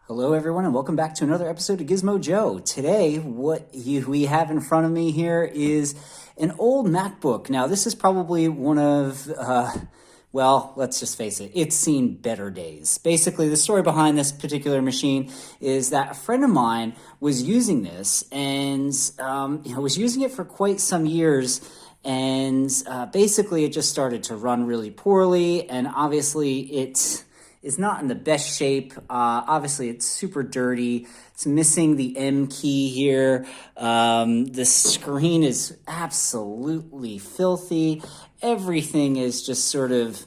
Hello, everyone, and welcome back to another episode of Gizmo Joe. Today, we have in front of me here is an old MacBook. Now, this is probably one of, well, let's just face it, it's seen better days. Basically, the story behind this particular machine is that a friend of mine was using this and was using it for quite some years. And basically, it just started to run really poorly, and obviously, it is not in the best shape. Obviously, it's super dirty. It's missing the M key here. The screen is absolutely filthy. Everything is just sort of,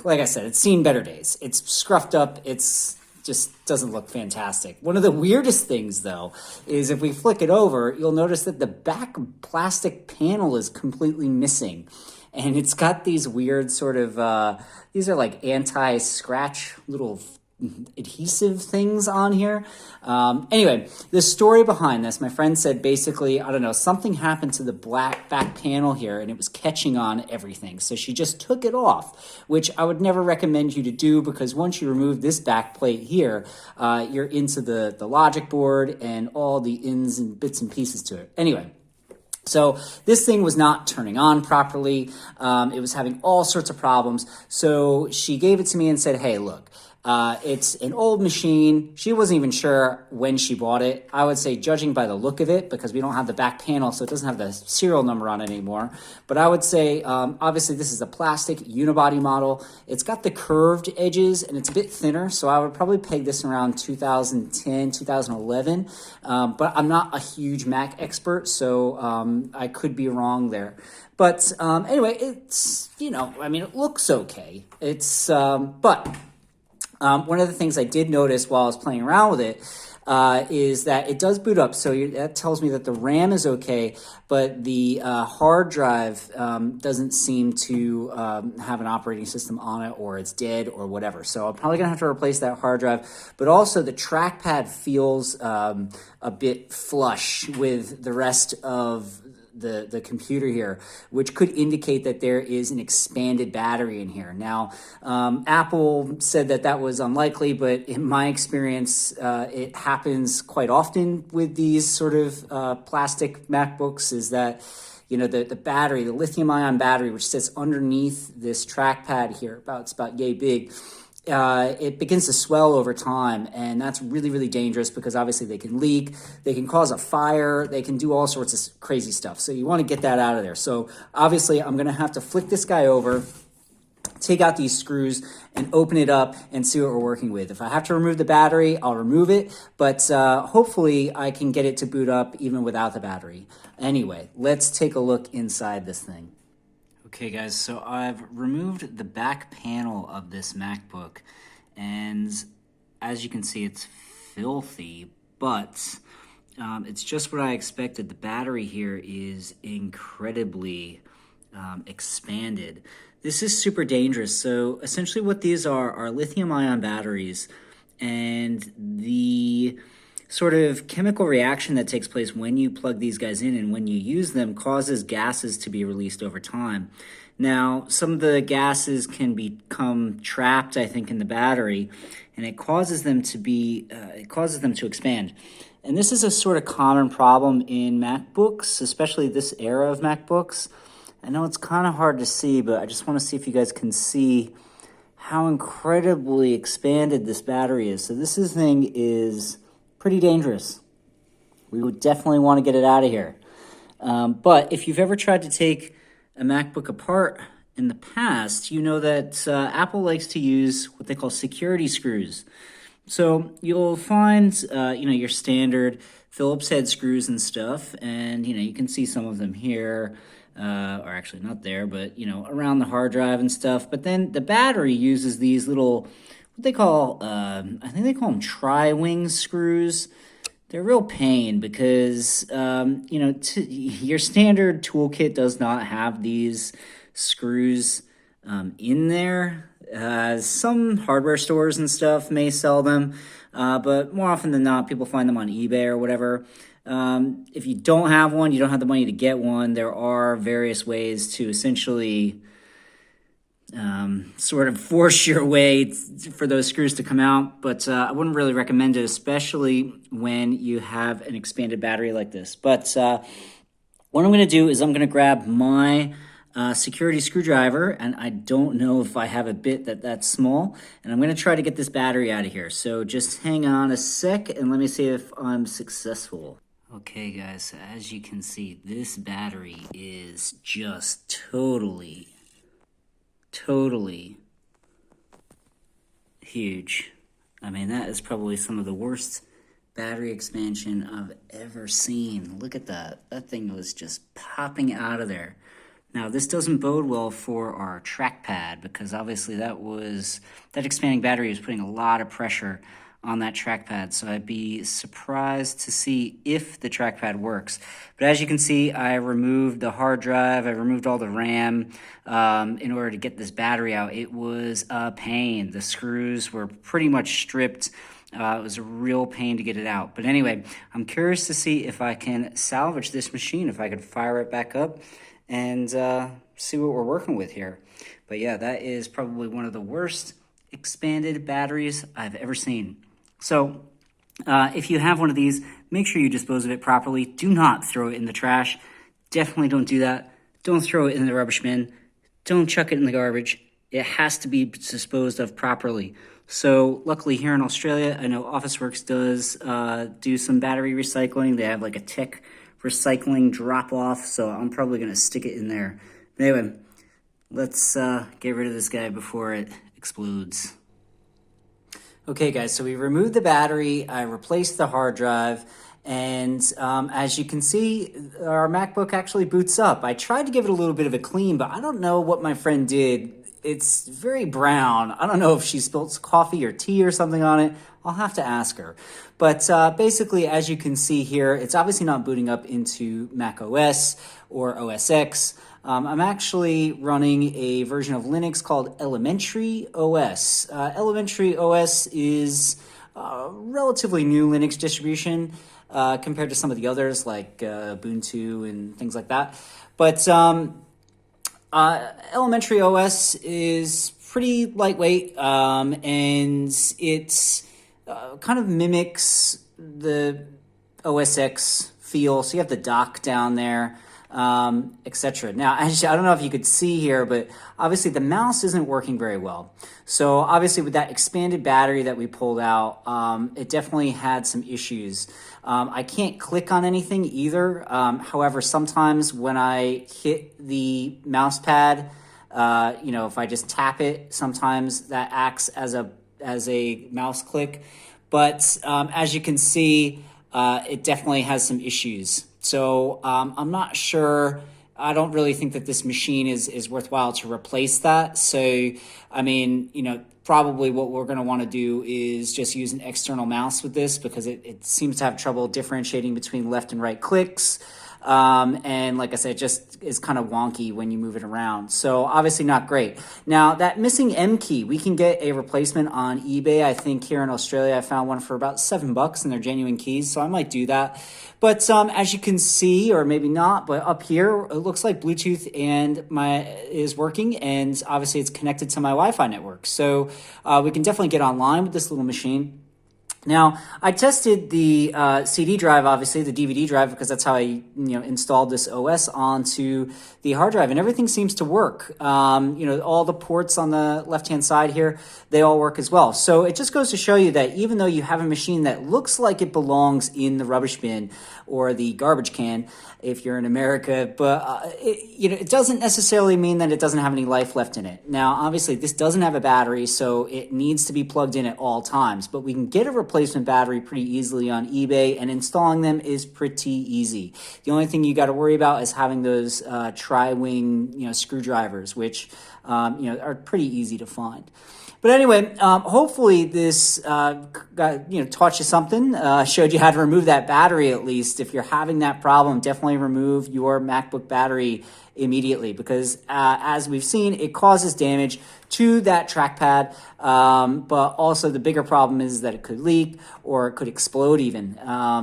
like I said, it's seen better days. It's scruffed up. It's just doesn't look fantastic. One of the weirdest things, though, is if we flick it over, you'll notice that the back plastic panel is completely missing. And it's got these weird sort of, these are like anti-scratch little adhesive things on here. Anyway, the story behind this, my friend said basically, I don't know, something happened to the black back panel here and it was catching on everything. So she just took it off, which I would never recommend you to do because once you remove this back plate here, you're into the logic board and all the ins and bits and pieces to it. Anyway. So this thing was not turning on properly. It was having all sorts of problems. So she gave it to me and said, hey, look, it's an old machine. She wasn't even sure when she bought it. I would say judging by the look of it, because we don't have the back panel, so it doesn't have the serial number on it anymore. But I would say, obviously, this is a plastic unibody model. It's got the curved edges, and it's a bit thinner, so I would probably peg this around 2010, 2011. But I'm not a huge Mac expert, so I could be wrong there. But anyway, it's, it looks okay. It's, but one of the things I did notice while I was playing around with it is that it does boot up. So that tells me that the RAM is okay, but the hard drive doesn't seem to have an operating system on it, or it's dead or whatever. So I'm probably going to have to replace that hard drive. But also the trackpad feels a bit flush with the rest of the computer here, which could indicate that there is an expanded battery in here. Now, Apple said that was unlikely, but in my experience, it happens quite often with these sort of plastic MacBooks, is that the battery, the lithium-ion battery, which sits underneath this trackpad here, it's about yay big, it begins to swell over time, and that's really, really dangerous because obviously they can leak, they can cause a fire, they can do all sorts of crazy stuff. So you want to get that out of there. So obviously I'm going to have to flick this guy over, take out these screws, and open it up and see what we're working with. If I have to remove the battery, I'll remove it, but hopefully I can get it to boot up even without the battery. Anyway, let's take a look inside this thing. Okay, guys, so I've removed the back panel of this MacBook, and as you can see, it's filthy, but it's just what I expected. The battery here is incredibly expanded. This is super dangerous. So essentially what these are lithium-ion batteries, and the sort of chemical reaction that takes place when you plug these guys in and when you use them causes gases to be released over time. Now, some of the gases can become trapped, I think, in the battery, and it causes them to expand. And this is a sort of common problem in MacBooks, especially this era of MacBooks. I know it's kind of hard to see, but I just want to see if you guys can see how incredibly expanded this battery is. So this thing is pretty dangerous. We would definitely want to get it out of here. But if you've ever tried to take a MacBook apart in the past, you know that Apple likes to use what they call security screws. So you'll find, your standard Phillips head screws and stuff, and, you can see some of them here, or actually not there, but, around the hard drive and stuff. But then the battery uses these little, what they call, I think they call them tri-wing screws. They're a real pain because, your standard toolkit does not have these screws in there. Some hardware stores and stuff may sell them, but more often than not, people find them on eBay or whatever. If you don't have one, you don't have the money to get one, there are various ways to essentially sort of force your way for those screws to come out, but I wouldn't really recommend it, especially when you have an expanded battery like this. But what I'm going to do is I'm going to grab my security screwdriver, and I don't know if I have a bit that's small, and I'm going to try to get this battery out of here. So just hang on a sec, and let me see if I'm successful. Okay, guys, so as you can see, this battery is just totally huge. I mean, that is probably some of the worst battery expansion I've ever seen. Look at that. That thing was just popping out of there. Now, this doesn't bode well for our trackpad because obviously that expanding battery was putting a lot of pressure on that trackpad, so I'd be surprised to see if the trackpad works. But as you can see, I removed the hard drive, I removed all the RAM in order to get this battery out. It was a pain. The screws were pretty much stripped. It was a real pain to get it out. But anyway, I'm curious to see if I can salvage this machine, if I could fire it back up and see what we're working with here. But yeah, that is probably one of the worst expanded batteries I've ever seen. So if you have one of these, make sure you dispose of it properly. Do not throw it in the trash. Definitely don't do that. Don't throw it in the rubbish bin. Don't chuck it in the garbage. It has to be disposed of properly. So luckily here in Australia, I know Officeworks does do some battery recycling. They have like a tech recycling drop-off, so I'm probably going to stick it in there. Anyway, let's get rid of this guy before it explodes. Okay, guys, so we removed the battery, I replaced the hard drive, and as you can see, our MacBook actually boots up. I tried to give it a little bit of a clean, but I don't know what my friend did. It's very brown. I don't know if she spilled coffee or tea or something on it. I'll have to ask her. But basically, as you can see here, it's obviously not booting up into Mac OS or OS X. I'm actually running a version of Linux called Elementary OS. Elementary OS is a relatively new Linux distribution compared to some of the others like Ubuntu and things like that. But Elementary OS is pretty lightweight and it kind of mimics the OS X feel. So you have the dock down there, etc. Now, I don't know if you could see here, but obviously the mouse isn't working very well. So obviously with that expanded battery that we pulled out, it definitely had some issues. I can't click on anything either. However, sometimes when I hit the mouse pad, if I just tap it, sometimes that acts as a mouse click. But as you can see, it definitely has some issues. So I'm not sure. I don't really think that this machine is worthwhile to replace that. So, I mean, probably what we're going to want to do is just use an external mouse with this because it seems to have trouble differentiating between left and right clicks. And like I said, it just is kind of wonky when you move it around. So obviously not great. Now that missing M key, we can get a replacement on eBay. I think here in Australia, I found one for about $7 and they're genuine keys. So I might do that. But as you can see, or maybe not, but up here, it looks like Bluetooth is working, and obviously it's connected to my Wi-Fi network. So we can definitely get online with this little machine. Now, I tested the CD drive, obviously, the DVD drive, because that's how I installed this OS onto the hard drive, and everything seems to work. All the ports on the left-hand side here, they all work as well. So it just goes to show you that even though you have a machine that looks like it belongs in the rubbish bin or the garbage can, if you're in America, but it doesn't necessarily mean that it doesn't have any life left in it. Now, obviously, this doesn't have a battery, so it needs to be plugged in at all times, but we can get a replacement battery pretty easily on eBay, and installing them is pretty easy. The only thing you got to worry about is having those tri-wing screwdrivers, which are pretty easy to find. But anyway, hopefully this taught you something, showed you how to remove that battery at least. If you're having that problem, definitely remove your MacBook battery immediately, because as we've seen, it causes damage to that trackpad, but also the bigger problem is that it could leak or it could explode even.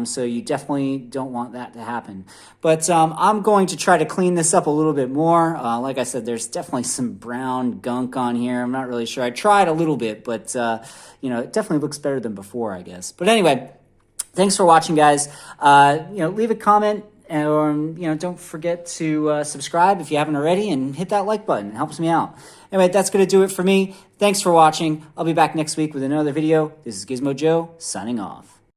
So you definitely don't want that to happen. But I'm going to try to clean this up a little bit more. Like I said, there's definitely some brown gunk on here. I'm not really sure. I tried a little bit, but it definitely looks better than before, I guess. But anyway, thanks for watching, guys. Leave a comment, or don't forget to subscribe if you haven't already, and hit that like button. It helps me out. Anyway, that's going to do it for me. Thanks for watching. I'll be back next week with another video. This is Gizmo Joe, signing off.